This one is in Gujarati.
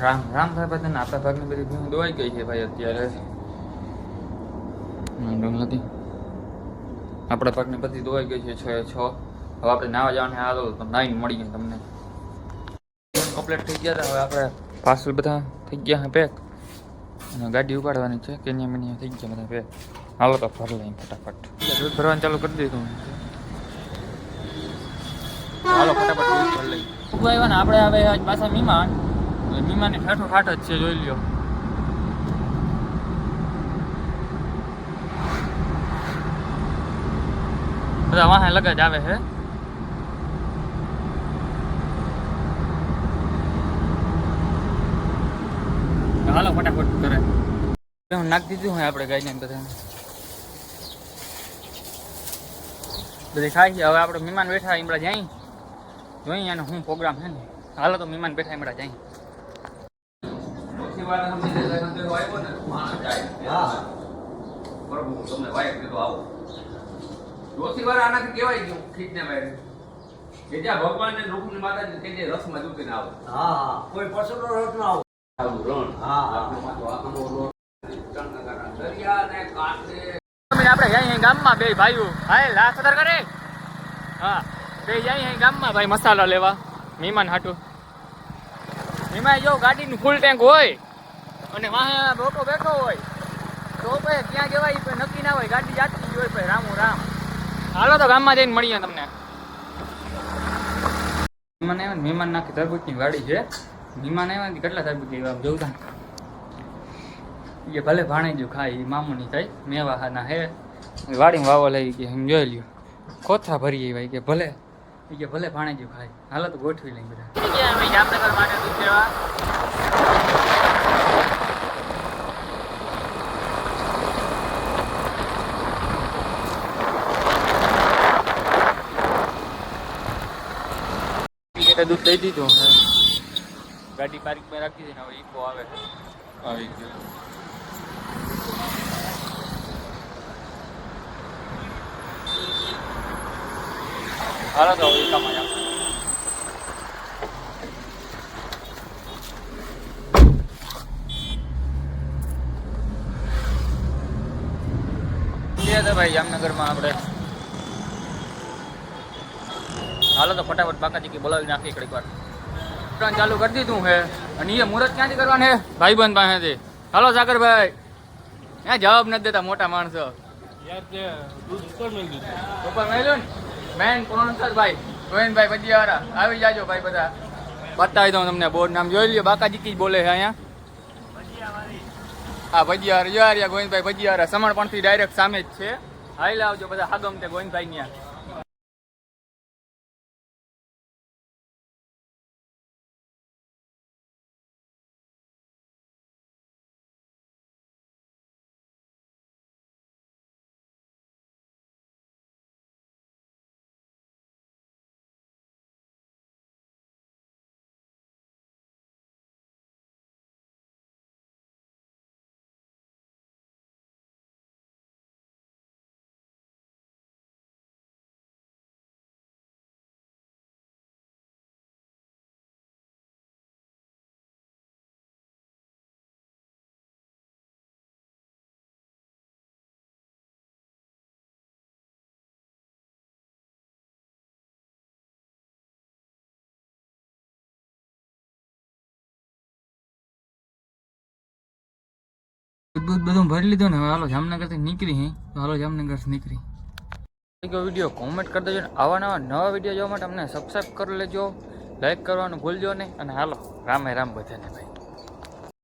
રામ રામ ભાઈ બધાને આપણા ભાગની બધી ભીમ દોવાઈ ગઈ છે ભાઈ અત્યારે નથી આપણા ભાગની બધી દોવાઈ ગઈ છે 6 6 હવે આપણે નાવા જવાને હાલો તો નાઈને મળીએ તમને કમ્પ્લીટ થઈ ગયા હવે આપણે પાર્સલ બધા થઈ ગયા છે પેક અને ગાડી ઉપાડવાની છે કેનિયા મેનિયા થઈ ગયા બધા પેક હાલો તો ભર લઈએ ફટાફટ દૂધ ભરવાનું ચાલુ કરી દીધું હાલો ફટાફટ દૂધ ભર લઈએ આવ્યા ને આપણે હવે આજ પાછા મીમાની ઠાઠો ઠાઠ જ છે જોઈ લ્યો બધા વાહે લગા જ આવે છે હાલો ફટાફટ કરે નાખી દીધું હોય આપણે ગાઈને બધા બધી ખાઈ હવે આપણે મહેમાન બેઠા હમણાં જાય જોઈએ અને શું પ્રોગ્રામ છે ને હાલો તો મહેમાન બેઠા હમણાં જાય આનાથી કેવાય ગયું ખીચને ભાઈ કે જ્યાં ભગવાન ને રૂપની માતાજી કે જે રસમાં દૂધીને આવે હા કોઈ પશુનો રસ ના આવે આવું રણ હા આપણે જઈએ ગામમાં બે ભાઈઓ હાય લાખ સદર કરે હા બે જઈએ ગામમાં ભાઈ મસાલા લેવા મહેમાન હાટું મહેમાન જો ગાડીનું ફૂલ ટેન્ક હોય અને વાહે બોકો બેઠો હોય તો ભાઈ ક્યાં જવાય નક્કી ના હોય ગાડી જાતી જ હોય ભાઈ રામો રામ હાલો તો ગામમાં જઈને મળીએ તમને મહેમાન નાખી તરબૂચની વાડી છે મહેમાન આવ્યા કેટલા તરબૂચ આવ્યા જોઉં એ ભલે ભાણેજો ખાય મામુની થાય મેવા ના હે વાડીમાં વાવવા લઈ કે એમ જોઈ લ્યો કોથા ભરીએ ભાઈ કે ભલે ભાણેજો ખાય હાલો તો ગોઠવી લઈ બધા જામનગર માટે દૂધ લેવા દૂધ દઈ દીધું ગાડી પાર્કમાં રાખી દીધી હવે ઈકો આવે આવી ગયો હાલો તો ઈકામાં જાય ભાઈ જામનગરમાં આપણે હાલો તો ફટાફટ બાકાજી કે બોલાવી નાખી એકડી વાર ચાલુ કરી દીધું છે અને એ મુહૂર્ત ક્યાંથી કરવાનું છે ભાઈબંધ પાસેથી હાલો સાગરભાઈ ત્યાં જવાબ નથી દેતા મોટા માણસો ઉપર મેલ્યું ને મેન ભાઈ ગોવિંદભાઈ ભજીયાવાળા આવી જાજો ભાઈ બધા બતાવી દઉં તમને બોર્ડ નામ જોઈ લ્યો બાકાજી કી બોલે છે અહીંયા હા ભજીયાવાળા ગોવિંદભાઈ ભજીયાવાળા સમર્પણથી ડાયરેક્ટ સામે જ છે હાઈ આવજો બધા હાગમ તે ગોવિંદભાઈ ત્યાં દૂધ બધું ભરી લીધું ને હવે હાલો જામનગરથી નીકળી તો હાલો જામનગરથી નીકળી વિડીયો કોમેન્ટ કરી દેજો આવા નવા વિડીયો જોવા માટે અમને સબસ્ક્રાઈબ કરી લેજો લાઈક કરવાનું ભૂલજો નહીં અને હાલો રામે રામ બધાને ભાઈ